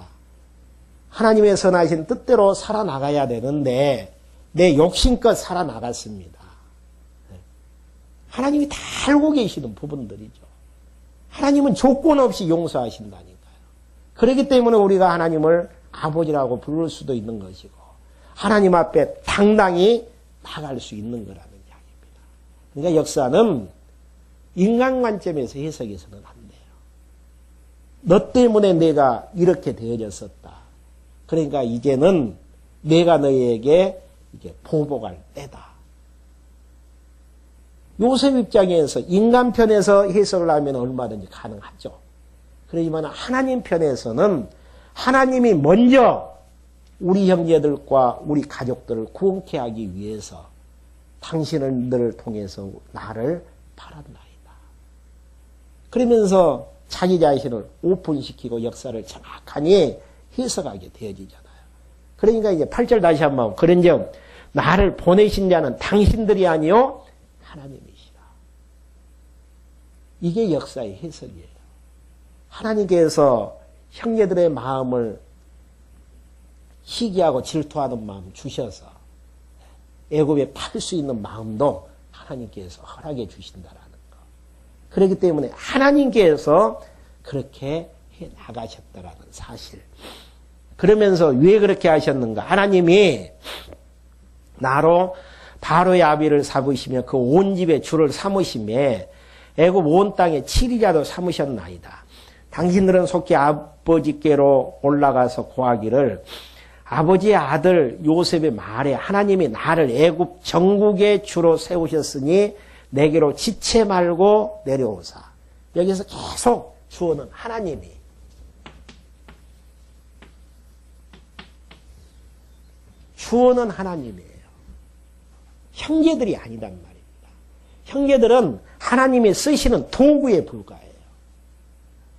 하나님의 선하신 뜻대로 살아나가야 되는데 내 욕심껏 살아나갔습니다. 하나님이 다 알고 계시는 부분들이죠. 하나님은 조건 없이 용서하신다니까요. 그렇기 때문에 우리가 하나님을 아버지라고 부를 수도 있는 것이고 하나님 앞에 당당히 나갈 수 있는 거라는 이야기입니다. 그러니까 역사는 인간 관점에서 해석해서는 안 돼요. 너 때문에 내가 이렇게 되어졌었다. 그러니까 이제는 내가 너희에게 이게 보복할 때다. 요셉 입장에서 인간 편에서 해석을 하면 얼마든지 가능하죠. 그렇지만 하나님 편에서는 하나님이 먼저 우리 형제들과 우리 가족들을 구원케 하기 위해서 당신들을 통해서 나를 팔았나이다. 그러면서 자기 자신을 오픈시키고 역사를 정확하니 해석하게 되어지잖아요. 그러니까 이제 8절 다시 한번 그런즉 나를 보내신 자는 당신들이 아니요 하나님이시라. 이게 역사의 해석이에요. 하나님께서 형제들의 마음을 시기하고 질투하는 마음 주셔서 애굽에 팔 수 있는 마음도 하나님께서 허락해 주신다라는 거. 그렇기 때문에 하나님께서 그렇게 해 나가셨다라는 사실. 그러면서 왜 그렇게 하셨는가? 하나님이 나로 바로의 아비를 삼으시며 그 온 집의 주를 삼으시며 애굽 온 땅의 치리자도 삼으셨나이다. 당신들은 속히 아버지께로 올라가서 고하기를 아버지의 아들 요셉의 말에 하나님이 나를 애굽 전국의 주로 세우셨으니 내게로 지체 말고 내려오사. 여기서 계속 주어는 하나님이 주어는 하나님이에요. 형제들이 아니단 말입니다. 형제들은 하나님이 쓰시는 도구에 불과해요.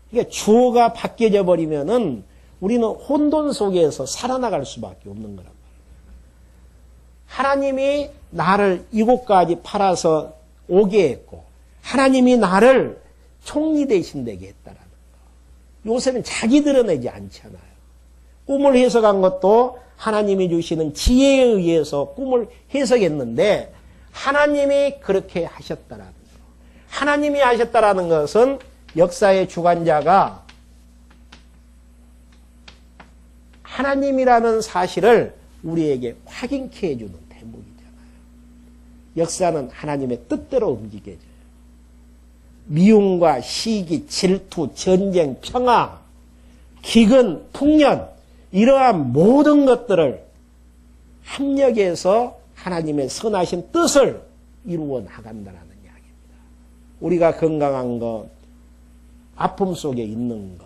그러니까 주어가 바뀌어져 버리면은 우리는 혼돈 속에서 살아나갈 수밖에 없는 거란 말이에요. 하나님이 나를 이곳까지 팔아서 오게 했고 하나님이 나를 총리 대신 되게 했다라는 거. 요셉은 자기 드러내지 않잖아요. 꿈을 해석한 것도 하나님이 주시는 지혜에 의해서 꿈을 해석했는데 하나님이 그렇게 하셨다라는 거. 하나님이 하셨다라는 것은 역사의 주관자가 하나님이라는 사실을 우리에게 확인케 해주는 대목이잖아요. 역사는 하나님의 뜻대로 움직여져요. 미움과 시기, 질투, 전쟁, 평화, 기근, 풍년 이러한 모든 것들을 합력해서 하나님의 선하신 뜻을 이루어 나간다는 이야기입니다. 우리가 건강한 것, 아픔 속에 있는 것,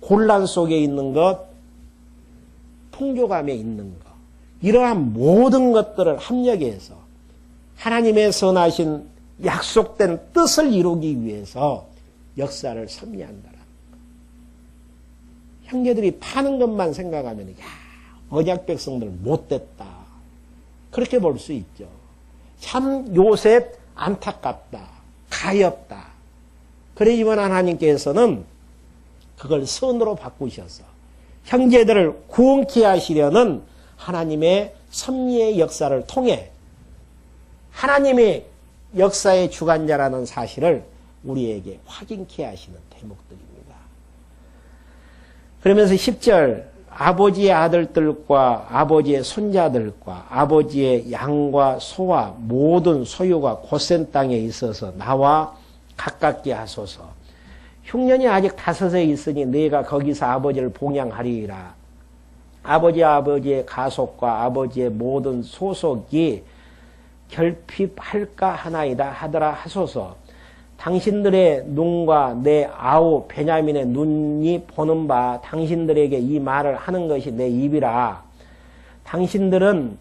곤란 속에 있는 것, 풍조감에 있는 것, 이러한 모든 것들을 합력해서 하나님의 선하신 약속된 뜻을 이루기 위해서 역사를 섭리한다라는 것. 형제들이 파는 것만 생각하면 언약 백성들 못됐다. 그렇게 볼 수 있죠. 참 요셉 안타깝다. 가엾다. 그러지만 하나님께서는 그걸 선으로 바꾸셔서 형제들을 구원케 하시려는 하나님의 섭리의 역사를 통해 하나님이 역사의 주관자라는 사실을 우리에게 확인케 하시는 대목들입니다. 그러면서 10절 아버지의 아들들과 아버지의 손자들과 아버지의 양과 소와 모든 소유가 고센 땅에 있어서 나와 가깝게 하소서. 흉년이 아직 5에 있으니 네가 거기서 아버지를 봉양하리라. 아버지의 가속과 아버지의 모든 소속이 결핍할까 하나이다 하더라 하소서. 당신들의 눈과 내 아우 베냐민의 눈이 보는 바 당신들에게 이 말을 하는 것이 내 입이라. 당신들은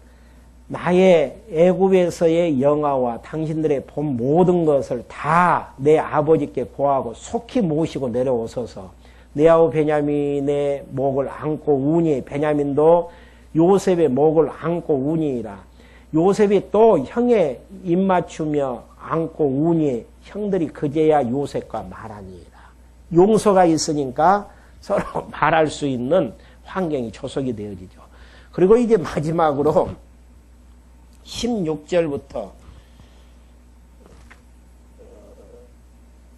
나의 애굽에서의 영화와 당신들의 본 모든 것을 다 내 아버지께 고하고 속히 모시고 내려오소서. 내 아우 베냐민의 목을 안고 우니 베냐민도 요셉의 목을 안고 우니이라. 요셉이 또 형의 입맞추며 안고 우니 형들이 그제야 요셉과 말하니이라. 용서가 있으니까 서로 말할 수 있는 환경이 조성이 되어지죠. 그리고 이제 마지막으로 16절부터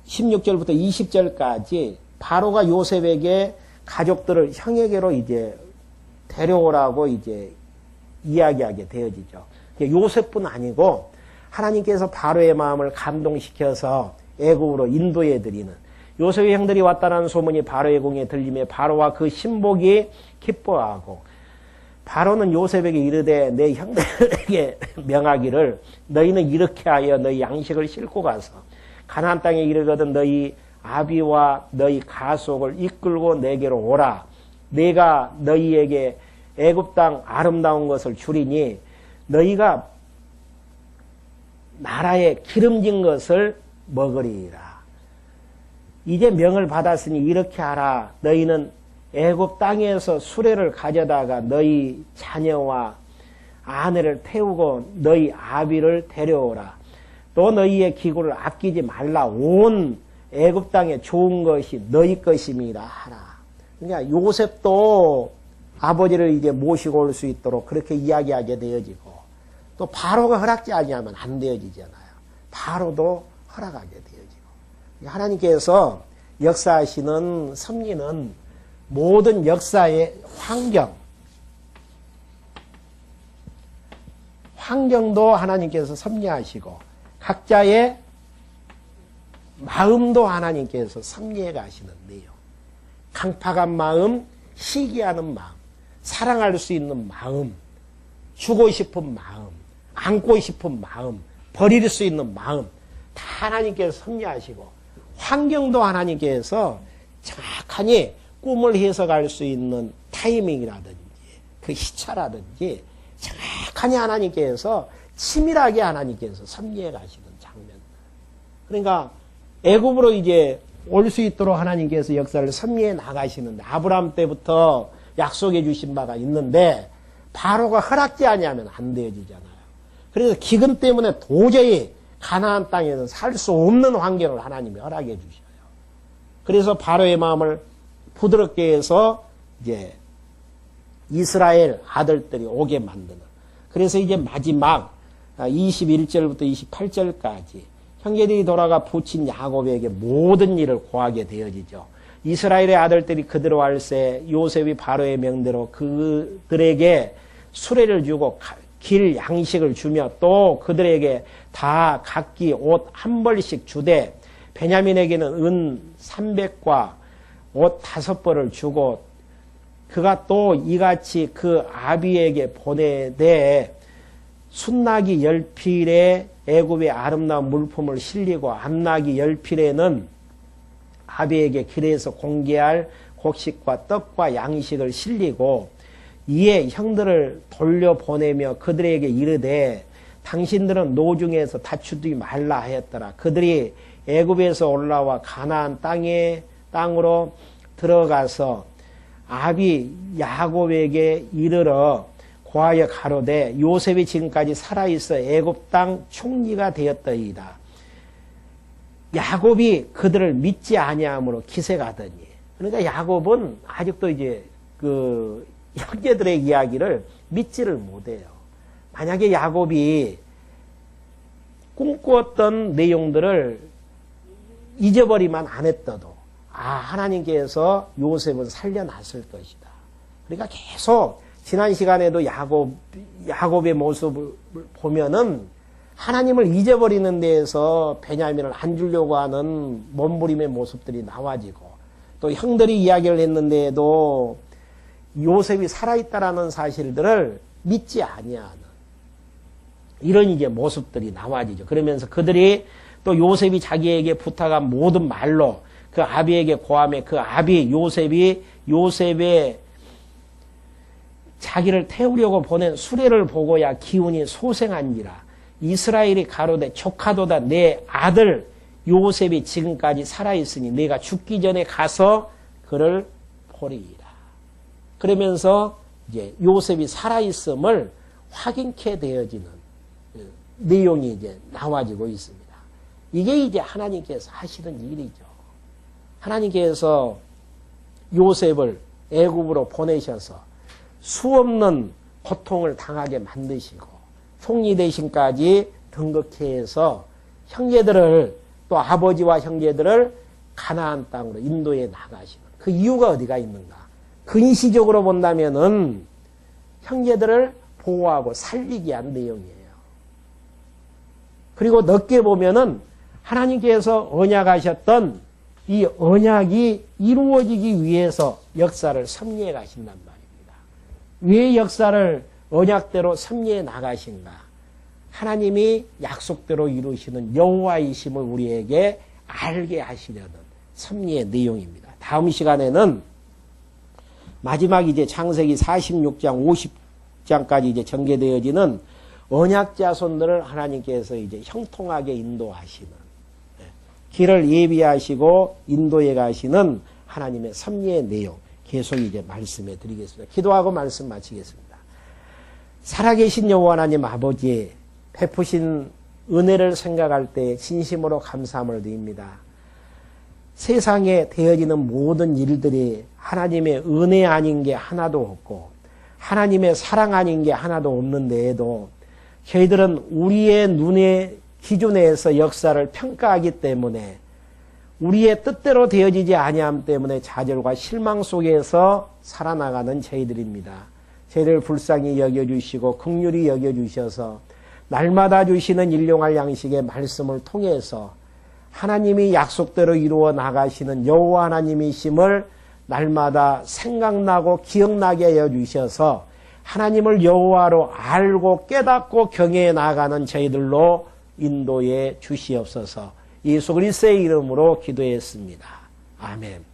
20절까지 바로가 요셉에게 가족들을 형에게로 이제 데려오라고 이제 이야기하게 되어지죠. 요셉뿐 아니고 하나님께서 바로의 마음을 감동시켜서 애굽으로 인도해 드리는 요셉의 형들이 왔다는 소문이 바로의 궁에 들림에 바로와 그 신복이 기뻐하고 바로는 요셉에게 이르되 내 형들에게 명하기를 너희는 이렇게 하여 너희 양식을 싣고 가서 가나안 땅에 이르거든 너희 아비와 너희 가속을 이끌고 내게로 오라. 내가 너희에게 애굽 땅 아름다운 것을 주리니 너희가 나라에 기름진 것을 먹으리라. 이제 명을 받았으니 이렇게 하라. 너희는 애굽 땅에서 수레를 가져다가 너희 자녀와 아내를 태우고 너희 아비를 데려오라. 또 너희의 기구를 아끼지 말라. 온 애굽 땅에 좋은 것이 너희 것임이라 하라. 그러니까 요셉도 아버지를 이제 모시고 올 수 있도록 그렇게 이야기하게 되어지고 또 바로가 허락지 아니하면 안 되어지잖아요. 바로도 허락하게 되어지고 하나님께서 역사하시는 섭리는 모든 역사의 환경도 하나님께서 섭리하시고 각자의 마음도 하나님께서 섭리해 가시는 내용. 강팍한 마음, 시기하는 마음, 사랑할 수 있는 마음, 주고 싶은 마음, 안고 싶은 마음, 버릴 수 있는 마음 다 하나님께서 섭리하시고 환경도 하나님께서 정확하니 꿈을 해석할 수 있는 타이밍이라든지 그 시차라든지 정확하니 하나님께서 치밀하게 하나님께서 섭리해 가시는 장면. 그러니까 애굽으로 이제 올 수 있도록 하나님께서 역사를 섭리해 나가시는데 아브라함 때부터 약속해 주신 바가 있는데 바로가 허락지 아니하면 안 되어지잖아요. 그래서 기근 때문에 도저히 가나안 땅에서 살 수 없는 환경을 하나님이 허락해 주셔요. 그래서 바로의 마음을 부드럽게 해서 이제 이스라엘 아들들이 오게 만드는. 그래서 이제 마지막 21절부터 28절까지 형제들이 돌아가 부친 야곱에게 모든 일을 고하게 되어지죠. 이스라엘의 아들들이 그대로 할세 요셉이 바로의 명대로 그들에게 수레를 주고 길 양식을 주며 또 그들에게 다 각기 옷 한 벌씩 주되 베냐민에게는 은 300과 옷 5벌을 주고 그가 또 이같이 그 아비에게 보내되 순나기 10필에 애굽의 아름다운 물품을 실리고 암나기 10필에는 아비에게 길에서 공개할 곡식과 떡과 양식을 실리고 이에 형들을 돌려보내며 그들에게 이르되 당신들은 노중에서 다투지 말라 하였더라. 그들이 애굽에서 올라와 가나안 땅으로 들어가서 아비 야곱에게 이르러 고하여 가로되 요셉이 지금까지 살아있어 애굽 땅 총리가 되었더이다. 야곱이 그들을 믿지 아니함으로 기색하더니. 그러니까 야곱은 아직도 이제 그 형제들의 이야기를 믿지를 못해요. 만약에 야곱이 꿈꾸었던 내용들을 잊어버리면 안 했더도 하나님께서 요셉은 살려놨을 것이다. 그러니까 계속 지난 시간에도 야곱의 모습을 보면은 하나님을 잊어버리는 데에서 베냐민을 안 주려고 하는 몸부림의 모습들이 나와지고 또 형들이 이야기를 했는데도 요셉이 살아있다라는 사실들을 믿지 아니하는 이런 이제 모습들이 나와지죠. 그러면서 그들이 또 요셉이 자기에게 부탁한 모든 말로 그 아비에게 고하며 그 아비 요셉의 자기를 태우려고 보낸 수레를 보고야 기운이 소생한지라. 이스라엘이 가로되 조카도다 내 아들 요셉이 지금까지 살아있으니 내가 죽기 전에 가서 그를 보리이라. 그러면서 이제 요셉이 살아있음을 확인케 되어지는 내용이 이제 나와지고 있습니다. 이게 이제 하나님께서 하시는 일이죠. 하나님께서 요셉을 애굽으로 보내셔서 수없는 고통을 당하게 만드시고 총리 대신까지 등극해 해서 형제들을 또 아버지와 형제들을 가나안 땅으로 인도해 나가시는 그 이유가 어디가 있는가? 근시적으로 본다면은 형제들을 보호하고 살리기 위한 내용이에요. 그리고 넓게 보면은 하나님께서 언약하셨던 이 언약이 이루어지기 위해서 역사를 섭리해 가신단 말입니다. 왜 역사를 언약대로 섭리해 나가신가? 하나님이 약속대로 이루시는 여호와이심을 우리에게 알게 하시려는 섭리의 내용입니다. 다음 시간에는 마지막 이제 창세기 46장, 50장까지 이제 전개되어지는 언약 자손들을 하나님께서 이제 형통하게 인도하시는, 길을 예비하시고 인도해 가시는 하나님의 섭리의 내용 계속 이제 말씀해 드리겠습니다. 기도하고 말씀 마치겠습니다. 살아계신 여호와 하나님 아버지의 베푸신 은혜를 생각할 때 진심으로 감사함을 드립니다. 세상에 되어지는 모든 일들이 하나님의 은혜 아닌 게 하나도 없고 하나님의 사랑 아닌 게 하나도 없는데에도 저희들은 우리의 눈의 기준에서 역사를 평가하기 때문에 우리의 뜻대로 되어지지 아니함 때문에 좌절과 실망 속에서 살아나가는 저희들입니다. 저희를 불쌍히 여겨주시고 긍휼히 여겨주셔서 날마다 주시는 일용할 양식의 말씀을 통해서 하나님이 약속대로 이루어 나가시는 여호와 하나님이심을 날마다 생각나고 기억나게 하여 주셔서 하나님을 여호와로 알고 깨닫고 경외해 나가는 저희들로 인도해 주시옵소서. 예수 그리스도의 이름으로 기도했습니다. 아멘.